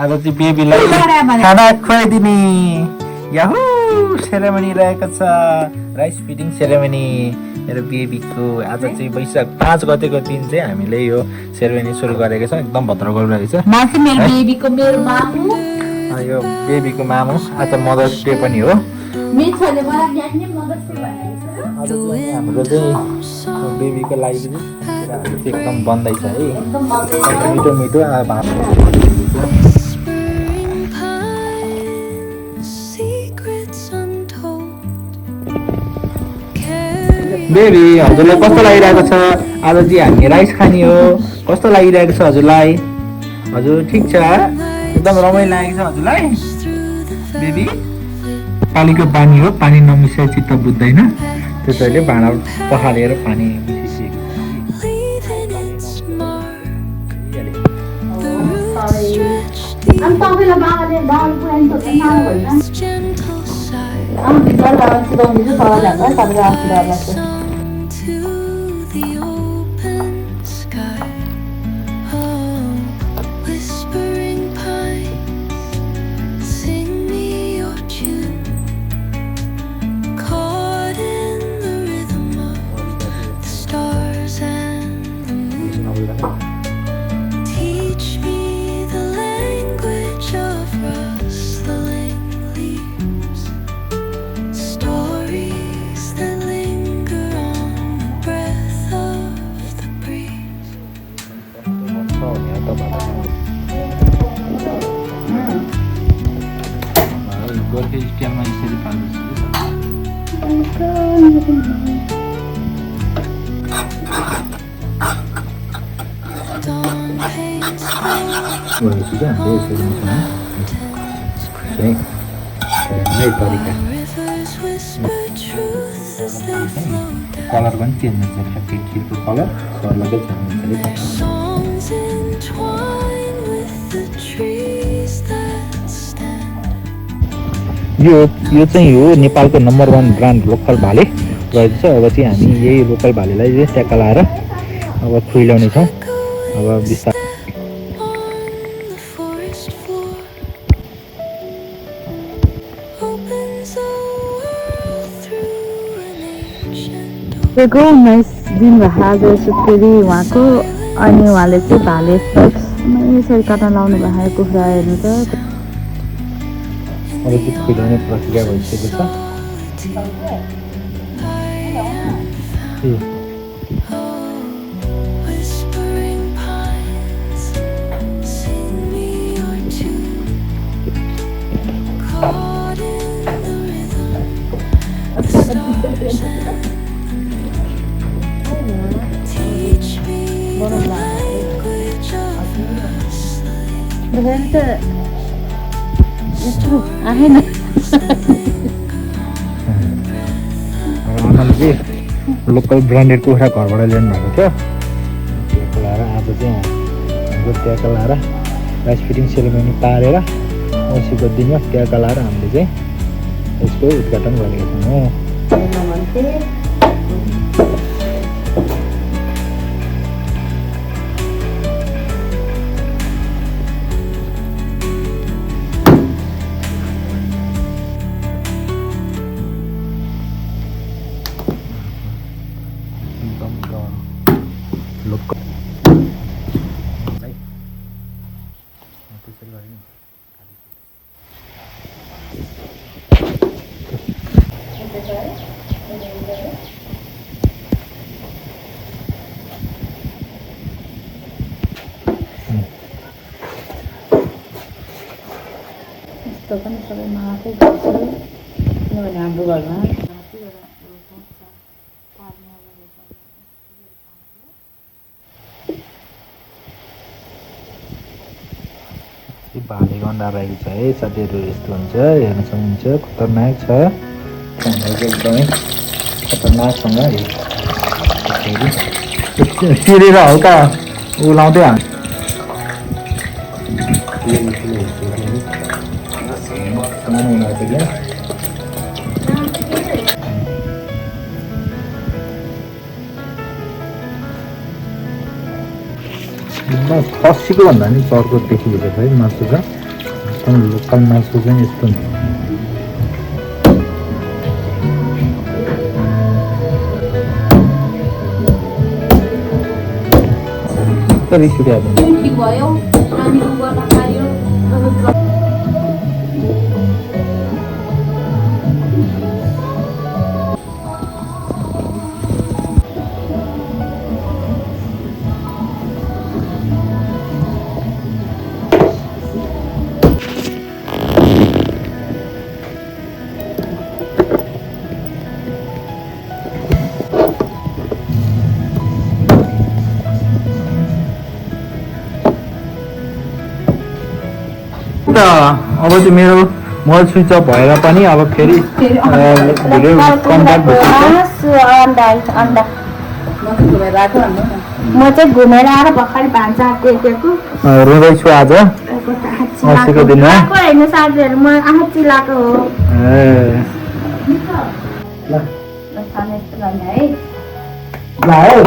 आज चाहिँ बेबीलाई खाना खुवाइदिने याहू सेरेमनी रहेको छ, राइस फिडिङ सेरेमनी मेरो बेबीको। आज चाहिँ वैशाख 5 गतेको दिन चाहिँ हामीले यो सेरेमनी सुरु गरेको छ। एकदम भद्र गरिरहेको छ। यो बेबीको मामु। आज मदर्स डे पनि हो। हाम्रो चाहिँ बेबीको लागि चाहिँ एकदम बन्दैछ है, मिठो मिठो। बेबी हजुरलाई कस्तो लागिरहेको छ? आज चाहिँ हामी राइस खाने हो। कस्तो लागिरहेको छ हजुरलाई? हजुर ठिक छ, एकदम रमाइलो लागेको छ हजुरलाई? बेबी पानीको पानी हो, पानी नमिसाए चित्त बुझ्दैन, त्यसैले भाँडा पखालेर पानी मिसिसकेको गोर्खे स्टाइलमा यसरी पाल्दैछु। कलर पनि चेन्ज हुन्छ, ठ्याक्कै खिरको कलर सर्लकै यो चाहिँ हो नेपालको नम्बर 1 ब्रान्ड लोकल भाले रहेको छ। अब चाहिँ हामी यही लोकल भालेलाई चाहिँ ट्याक्का लाएर अब खुइलाउने छौँ। अब बिस्तारै को 19 दिन भयो आज सुत्केरी उहाँको। अनि उहाँले चाहिँ भाले यसरी काट्न लाउनु भएको कुखुरा हेर्नु त। अब चाहिँ खुइलाउने प्रक्रिया भइसकेको छ। आमाले चाहिँ लोकल ब्रान्डेड कुखुरा घरबाट ल्याउनु भएको थियो। ट्याक्का लाएर आज चाहिँ हाम्रो ट्याक्का लाएर राइस फिडिङ सेरेमनी पारेर औँसीको दिनमा ट्याक्का लाएर हामीले चाहिँ यसको उद्घाटन गरेका छौँ। यस्तो पनि सबैमा आफै गर्छु किनभने हाम्रो घरमा भाले गन्डा रहेको छ है साथीहरू। यस्तो हुन्छ, हेर्न सक्नुहुन्छ, खतरनाक छ। एकदमै खतरनाकसँग चिरेर हल्का उलाउँदै हाल्छ। खसीको भन्दा पनि चर्को देखिएको छ है मासु छ। एकदम लोकल मासु चाहिँ यस्तो हुन्छ रिस उठ्यो अब चाहिँ मेरो मोबाइल स्विच अफ भएर पनि अब फेरि भिडियो कन्ट्याक्ट म चाहिँ घुमेर आएर भर्खर भान्सा टेकेको रुँदैछु आज अस्तिको दिनमा होइन साथीहरू म आफै चिलाएको हो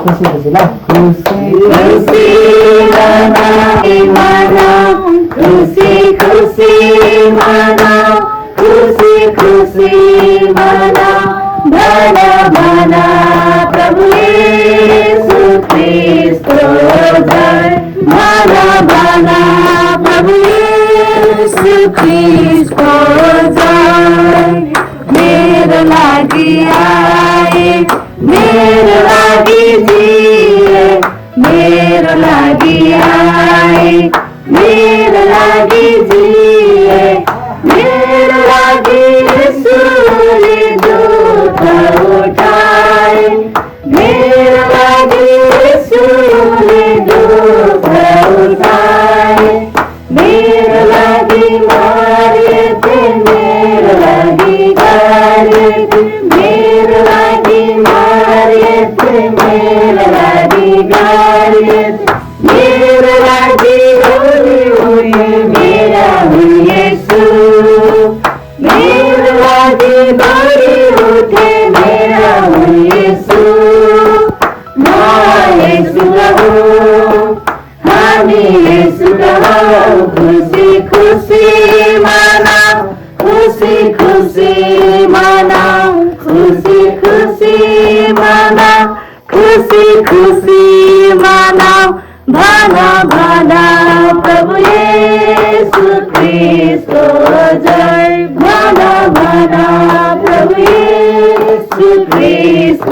खुसी खुसी ल खुसी खुसी मनाऊ खुसी खुसी मनाऊ भला भला प्रभु येशू ख्रीष्ट जय भला भला प्रभु येशू ख्रीष्ट जय मेरो लागि आए मेरो लागि जिए मेरो लागि आए मेरो लागि जिए मेरो लागि यसुले दुःख उठाए मेरो लागि यसुले दुःख उठाए मेरो लागि मरे थिए मेरो लागि गाए मेरो लागि मरे थिए मेरो लागि गाए मेरो लागि मेरा येशू मेरो लागि बढी उठे मेरा येशू म येशूका हो हामी येशूका हो खुसी खुसी मनाऊ खुसी खुसी मनाऊ खुसी खुसी मनाऊ खुसी खुसी मनाऊ भला भला प्रभु येशू ख्रीष्ट जय भला भला प्रभु येशू ख्रीष्ट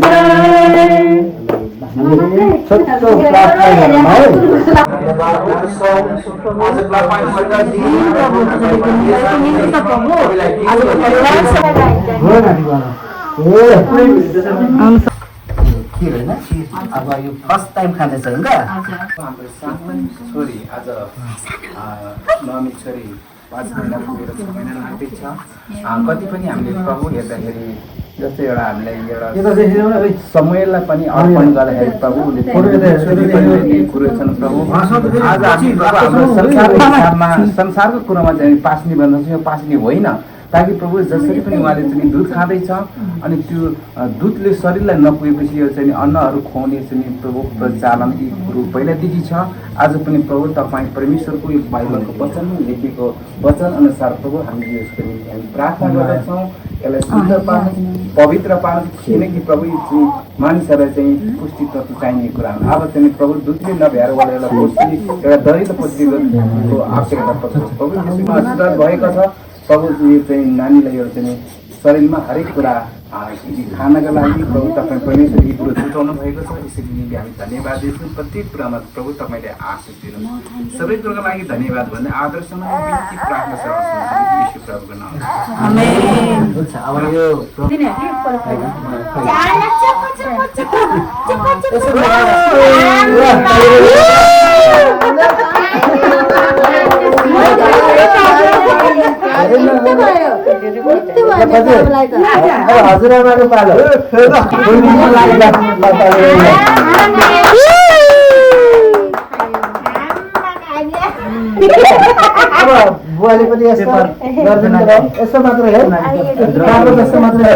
जय छोटो प्रार्थना खिर होइन अब यो फर्स्ट टाइम खाँदैछ होइन हाम्रो सानो छोरी आज नमी छोरी 5 महिना पुगेर 6 महिना लाग्दैछ कति पनि हामीले प्रभु हेर्दाखेरि जस्तै एउटा हामीलाई एउटा समयलाई पनि अर्पण गर्दाखेरि प्रभुले कुरो छन् प्रभु आज हामी हाम्रो संसारको कुरोमा चाहिँ पास्ने भन्दछ यो पास्ने होइन ताकि प्रभु जसरी पनि उहाँले चाहिँ दुध खाँदैछ अनि त्यो दुधले शरीरलाई नपुगेपछि यो चाहिँ अन्नहरू खुवाउने चाहिँ प्रभु प्रचालन यी कुरो पहिलादेखि छ आज पनि प्रभु तपाईँ परमेश्वरको यो बाइबलको वचनमा लेखेको वचन अनुसार प्रभु हामीले यसको निम्ति हामी प्रार्थना गर्दछौँ यसलाई शुद्ध पार्नु पवित्र पार्नु किनकि प्रभु चाहिँ मानिसहरूलाई चाहिँ पुष्टि तत्त्व चाहिने कुरा हो अब चाहिँ प्रभु दुधले नभएर उहाँले एउटा पुष्टि एउटा दरिलो पुष्टिको आवश्यकता पर्छ प्रभु यसमा आशीर्वाद भएको छ प्रभु यो चाहिँ नानीलाई एउटा चाहिँ शरीरमा हरेक कुरा खानका लागि प्रभु तपाईँ परमेश्वर यी कुरो छुटाउनु भएको छ यसरी नै हामी धन्यवाद दिन्छौँ प्रत्येक कुरामा प्रभु तपाईँले आशिष दिनु सबै कुरोको लागि धन्यवाद भन्दै आदर्शमा बिन्ती प्रार्थना सेवा यीशु प्रभुको नाममा आमेन अब यो हजुरआमाको पालो अब बुवाले पनि यस्तो गरिदिनु र यसो मात्रै है राम्रो जस्तो मात्रै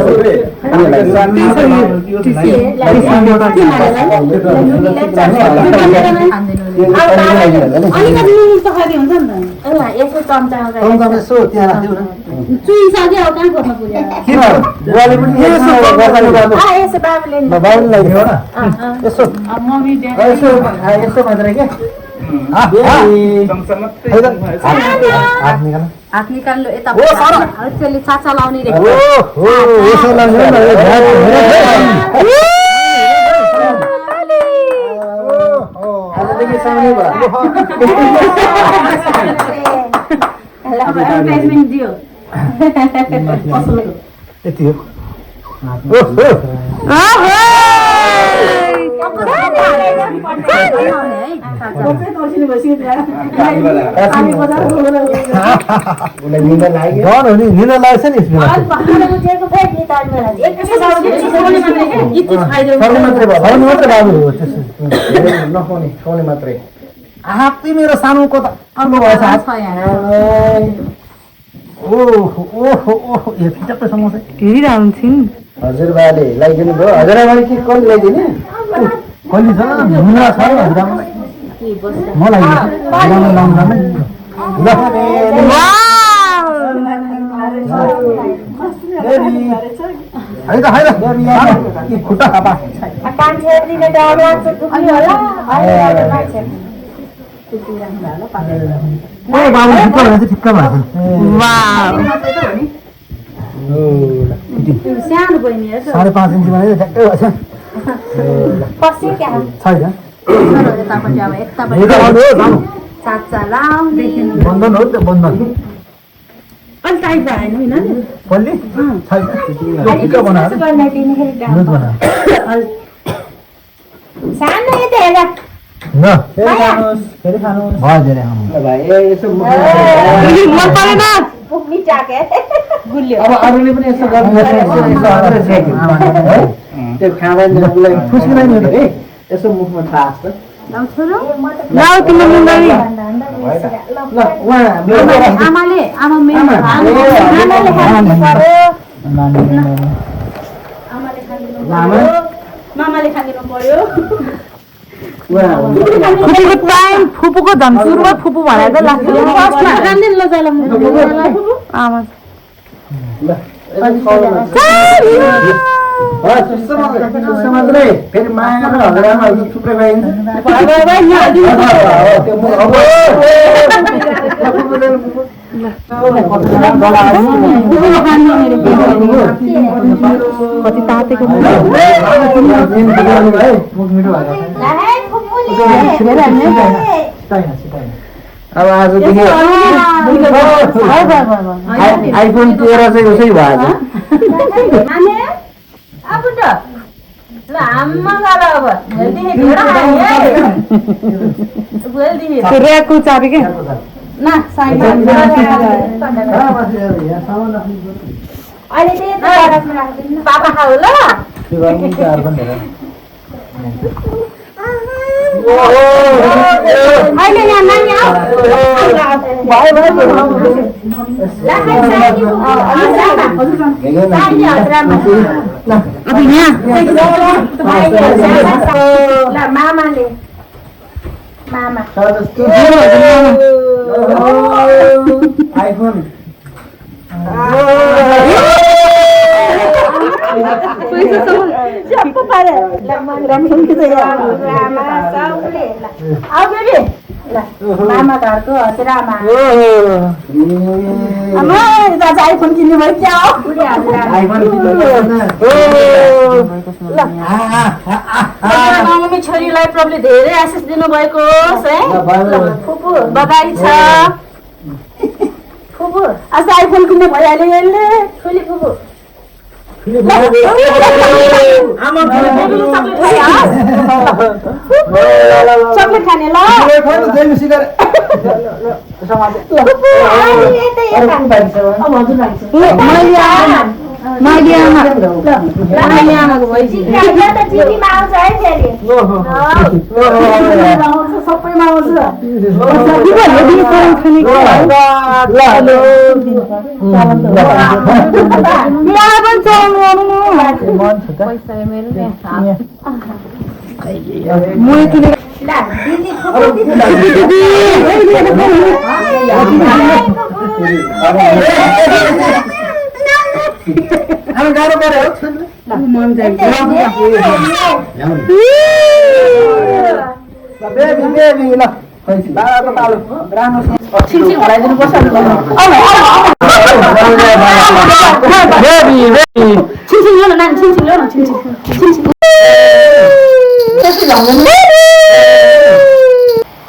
यसो त्यहाँ राख्दिउ न बुवाले पनि यसो बाबुले लगाइदिनु न यसो यसो मात्रै क्या हात निकाल्नु यता त्यसले चाचा लाउने दियो यति हो निदा लागेछ नि नखाउने खाउने मात्रै हात्ती मेरो सानोको त अर्को भएछ ओहो यो फिटक्कै समस्या हेरिरहन्छन् हजुरबाले लगाइदिनु भयो हजुरबाले के कहिले ल्याइदिने कहिले छ मुना छ हजुरबालाई म लगाइदिन्छु खुट्टा खापा बाबु ठिक्क भएको सानो बहिनी 5.5 इन्चमा ठ्याक्कै भएछ बन्धन हो त्यो बन्धन पल्ली छैन बनाएर फेरि खानुहोस् भयो धेरै अब अरूले पनि यसो त्यो खाँदैन खुसी नै यसो मुखमा थाहा फुपूको झन् सुरुमा फुपू भनेर मात्रै फेरि माया र हगडामा थुप्रै पाइन्छ कति तातेको अब आजदेखि आइफोन 13 चाहिँ उसै भयो ऱ्याकको चाबी के पापा खाऊ ल अहिले यहाँ नानी आऊ मामाले मामा आइफोन चप्पू पारे मामा घरको हजुरआमा दाजु आइफोन किन्नु भयो क्या छोरीलाई प्रभुले धेरै आशिष दिनुभएको होस् है फुपू बधाई छ फुपू आज आइफोन किन्नु भइहाल्यो यसले ठुली फुपू चक्लेट खाने ल माघे आमा लाने आमाको भइसक्यो चिठी त चिठीमा आउँछ है फेरि सबैमा आउँछ गाह्रो पऱ्यो बेबी बेबी ल छिनछिन घटाइदिनु पर्छ बेबी बेबी छिनछिन ल्याउन नानी छिनछिन ल्याउन छिनछिन छिनछिन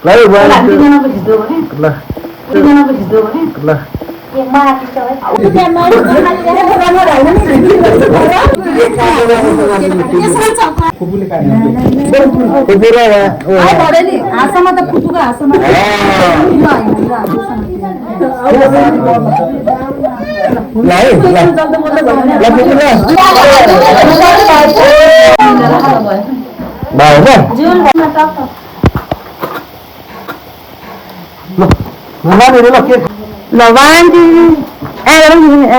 ल दुईजनाको खिच्दो भने ल दुईजनाको खिच्दो भने ल हाँसमा त फुपूको हाँसमा ल 1 2